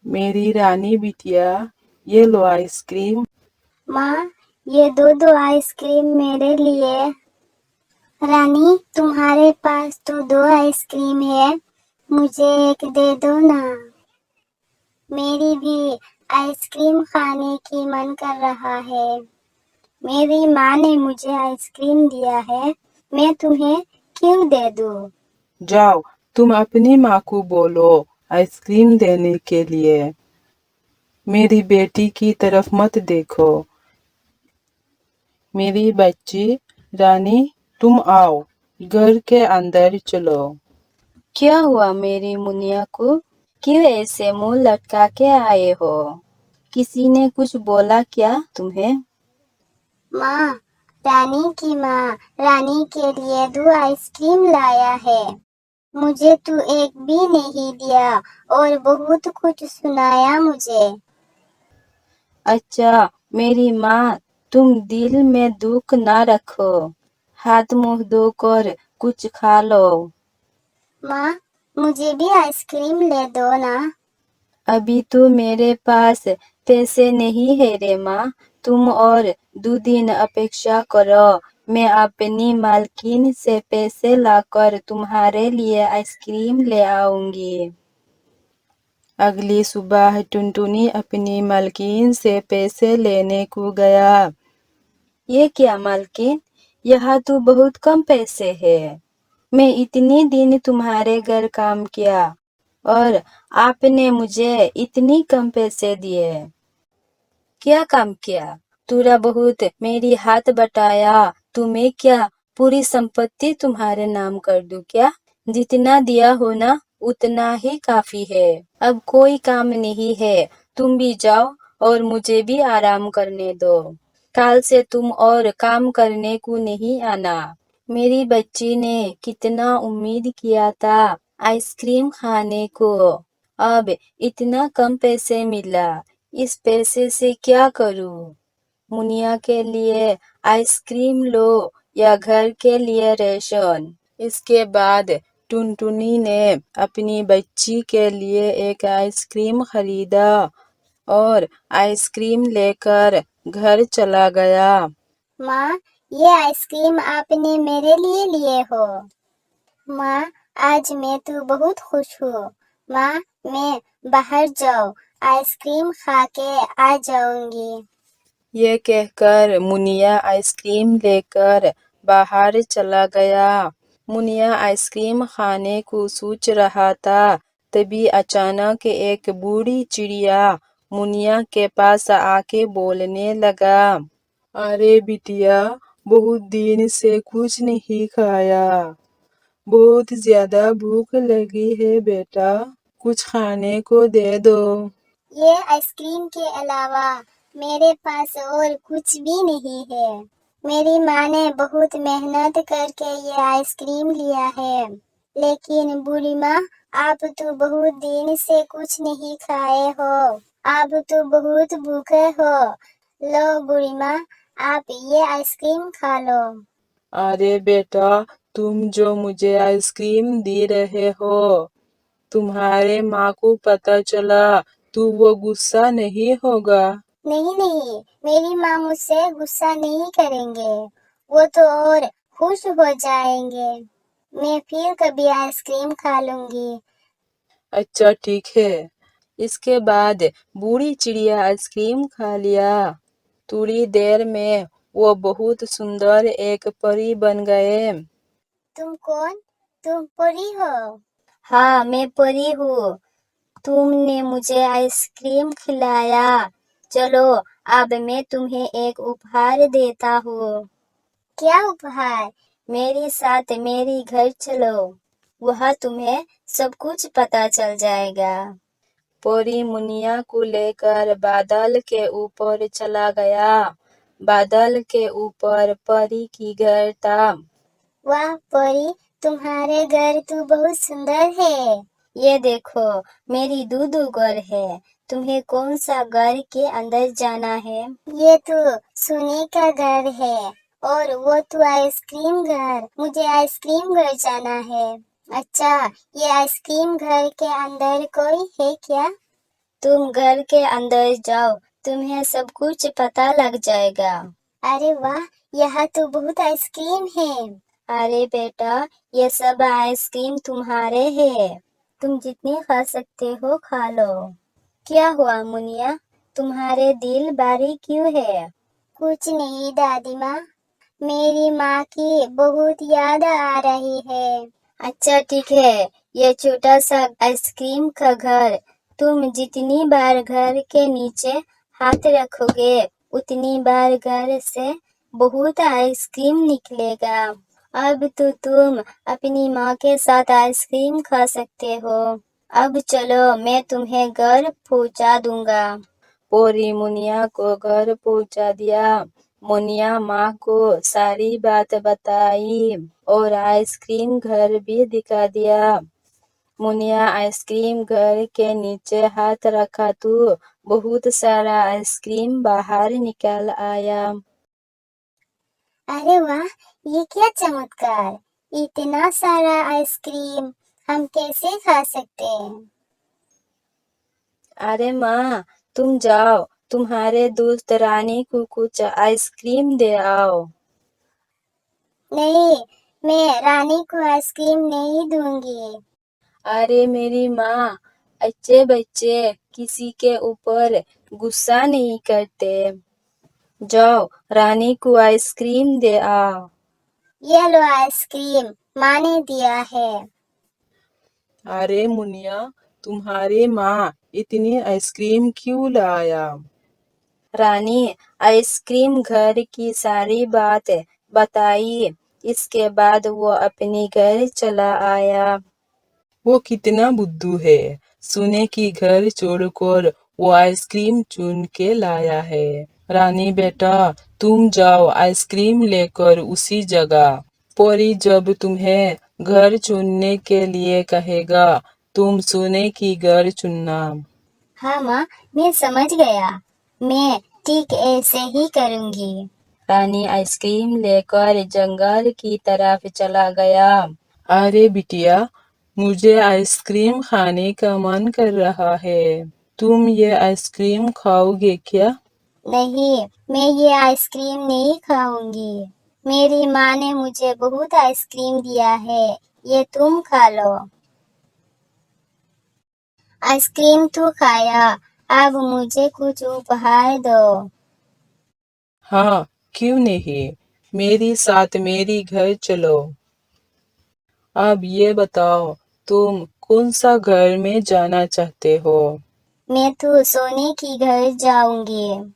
मेरी रानी बिटिया, ये लो आइसक्रीम। माँ, ये दो आइसक्रीम मेरे लिए। रानी, तुम्हारे पास तो 2 आइसक्रीम है, मुझे एक दे दो ना। मेरी भी आइसक्रीम खाने की मन कर रहा है। मेरी माँ ने मुझे आइसक्रीम दिया है, मैं तुम्हें क्यों दे दूँ? जाओ, तुम अपनी माँ को बोलो आइसक्रीम देने के लिए। मेरी बेटी की तरफ मत देखो। मेरी बच्ची रानी, तुम आओ, घर के अंदर चलो। क्या हुआ मेरी मुनिया को? क्यों ऐसे मुंह लटका के आए हो? किसी ने कुछ बोला क्या तुम्हें? माँ, रानी की माँ रानी के लिए 2 आइसक्रीम लाया है। मुझे तो एक भी नहीं दिया और बहुत कुछ सुनाया मुझे। अच्छा मेरी माँ, तुम दिल में दुख ना रखो, हाथ मुंह धोकर कुछ खा लो। माँ, मुझे भी आइसक्रीम ले दो ना। अभी तो मेरे पास पैसे नहीं है रे माँ, तुम और 2 दिन अपेक्षा करो, मैं अपनी मालकिन से पैसे लाकर तुम्हारे लिए आइसक्रीम ले आऊंगी। अगली सुबह टुनटुनी अपनी मालकिन से पैसे लेने को गया। ये क्या मालकिन, यहाँ तो बहुत कम पैसे है। मैं इतने दिन तुम्हारे घर काम किया और आपने मुझे इतनी कम पैसे दिए। क्या काम किया? थोड़ा बहुत मेरी हाथ बटाया तो मैं क्या पूरी संपत्ति तुम्हारे नाम कर दूं क्या? जितना दिया हो ना उतना ही काफी है। अब कोई काम नहीं है, तुम भी जाओ और मुझे भी आराम करने दो। कल से तुम और काम करने को नहीं आना। मेरी बच्ची ने कितना उम्मीद किया था आइसक्रीम खाने को, अब इतना कम पैसे मिला, इस पैसे से क्या करूं? मुनिया के लिए आइसक्रीम लो या घर के लिए रेशन। इसके बाद टुनटुनी ने अपनी बच्ची के लिए एक आइसक्रीम खरीदा और आइसक्रीम लेकर घर चला गया। माँ, ये आइसक्रीम आपने मेरे लिए लिए हो। माँ, आज मैं तो बहुत खुश हूँ। माँ, मैं बाहर जाऊँ, आइसक्रीम खा के आ जाऊंगी। ये कहकर मुनिया आइसक्रीम लेकर बाहर चला गया। मुनिया आइसक्रीम खाने को सोच रहा था, तभी अचानक एक बूढ़ी चिड़िया मुनिया के पास आके बोलने लगा। अरे बिटिया, बहुत दिन से कुछ नहीं खाया, बहुत ज्यादा भूख लगी है बेटा, कुछ खाने को दे दो। ये आइसक्रीम के अलावा मेरे पास और कुछ भी नहीं है। मेरी माँ ने बहुत मेहनत करके ये आइसक्रीम लिया है। लेकिन बूढ़ी माँ, आप तो बहुत दिन से कुछ नहीं खाए हो, आप तो बहुत भूखे हो। लो बूढ़ी माँ, आप ये आइसक्रीम खा लो। अरे बेटा, तुम जो मुझे आइसक्रीम दे रहे हो, तुम्हारे माँ को पता चला तो वो गुस्सा नहीं होगा? नहीं नहीं, मेरी माँ मुझसे गुस्सा नहीं करेंगे, वो तो और खुश हो जाएंगे। मैं फिर कभी आइसक्रीम खा लूंगी। अच्छा ठीक है। इसके बाद बूढ़ी चिड़िया आइसक्रीम खा लिया। थोड़ी देर में वो बहुत सुंदर एक परी बन गए। तुम कौन? तुम परी हो? हाँ मैं परी हूँ, तुमने मुझे आइसक्रीम खिलाया। चलो अब मैं तुम्हें एक उपहार देता हूँ। क्या उपहार? मेरे साथ मेरे घर चलो, वहाँ तुम्हें सब कुछ पता चल जाएगा। परी मुनिया को लेकर बादल के ऊपर चला गया। बादल के ऊपर परी की घर था। वाह परी, तुम्हारे घर तो बहुत सुंदर है। ये देखो, मेरी दूधू घर है, तुम्हें कौन सा घर के अंदर जाना है? ये तो सोने का घर है और वो तो आइसक्रीम घर, मुझे आइसक्रीम घर जाना है। अच्छा, ये आइसक्रीम घर के अंदर कोई है क्या? तुम घर के अंदर जाओ, तुम्हें सब कुछ पता लग जाएगा। अरे वाह, यह तो बहुत आइसक्रीम है। अरे बेटा, ये सब आइसक्रीम तुम्हारे है, तुम जितनी खा सकते हो खा लो। क्या हुआ मुनिया, तुम्हारे दिल भारी क्यों है? कुछ नहीं दादी माँ, मेरी माँ की बहुत याद आ रही है। अच्छा ठीक है, ये छोटा सा आइसक्रीम का घर, तुम जितनी बार घर के नीचे हाथ रखोगे उतनी बार घर से बहुत आइसक्रीम निकलेगा। अब तो तुम अपनी माँ के साथ आइसक्रीम खा सकते हो। अब चलो, मैं तुम्हें घर पहुँचा दूंगा। पोरी मुनिया को घर पहुंचा दिया। मुनिया माँ को सारी बात बताई और आइसक्रीम घर भी दिखा दिया। मुनिया आइसक्रीम घर के नीचे हाथ रखा तो बहुत सारा आइसक्रीम बाहर निकल आया। अरे वाह, ये क्या चमत्कार! इतना सारा आइसक्रीम हम कैसे खा सकते हैं? अरे माँ, तुम जाओ, तुम्हारे दोस्त रानी को कुछ आइसक्रीम दे आओ। नहीं, मैं रानी को आइसक्रीम नहीं दूंगी। अरे मेरी माँ, अच्छे बच्चे किसी के ऊपर गुस्सा नहीं करते। जाओ, रानी को आइसक्रीम दे आओ। ये लो आइसक्रीम, माँ ने दिया है। अरे मुनिया, तुम्हारी माँ इतनी आइसक्रीम क्यों लाया? रानी आइसक्रीम घर की सारी बात बताई। इसके बाद वो अपने घर चला आया। वो कितना बुद्धू है, सोने की घर छोड़कर वो आइसक्रीम चुन के लाया है। रानी बेटा, तुम जाओ आइसक्रीम लेकर उसी जगह। परी जब तुम्हें घर चुनने के लिए कहेगा, तुम सोने की घर चुनना। हाँ माँ, मैं समझ गया। मैं ठीक ऐसे ही करूंगी। रानी आइसक्रीम लेकर जंगल की तरफ चला गया। अरे बिटिया, मुझे आइसक्रीम खाने का मन कर रहा है। तुम ये आइसक्रीम खाओगे क्या? नहीं, मैं ये आइसक्रीम नहीं खाऊंगी। मेरी माँ ने मुझे बहुत आइसक्रीम दिया है, ये तुम खा लो। आइसक्रीम तो खाया, अब मुझे कुछ उपहार दो। हाँ, क्यों नहीं, मेरी साथ मेरी घर चलो। अब ये बताओ, तुम कौन सा घर में जाना चाहते हो? मैं तो सोने की घर जाऊंगी।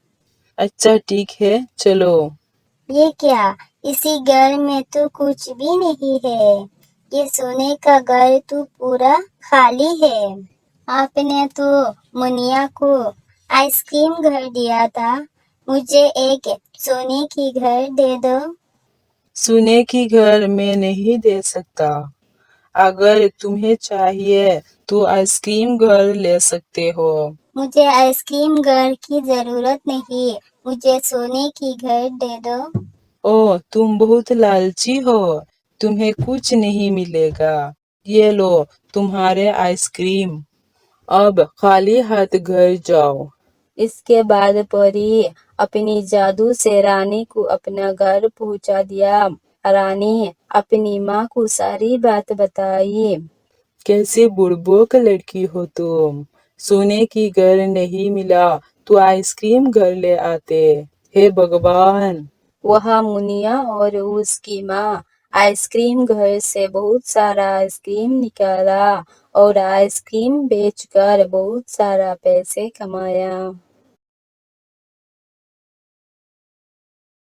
अच्छा ठीक है, चलो। ये क्या, इसी घर में तो कुछ भी नहीं है। ये सोने का घर तो पूरा खाली है। आपने तो मुनिया को आइसक्रीम घर दिया था, मुझे एक सोने की घर दे दो। सोने की घर में नहीं दे सकता। अगर तुम्हें चाहिए तो आइसक्रीम घर ले सकते हो। मुझे आइसक्रीम घर की जरूरत नहीं, मुझे सोने की घर दे दो। ओह, तुम बहुत लालची हो, तुम्हें कुछ नहीं मिलेगा। ये लो तुम्हारे आइसक्रीम, अब खाली हाथ घर जाओ। इसके बाद परी अपनी जादू से रानी को अपना घर पहुंचा दिया। रानी अपनी माँ को सारी बात बताई। कैसे बुड़बक लड़की हो तुम, सोने की घर नहीं मिला तो आइसक्रीम घर ले आते। हे भगवान। वह मुनिया और उसकी माँ आइसक्रीम घर से बहुत सारा आइसक्रीम निकाला और आइसक्रीम बेचकर बहुत सारा पैसे कमाया।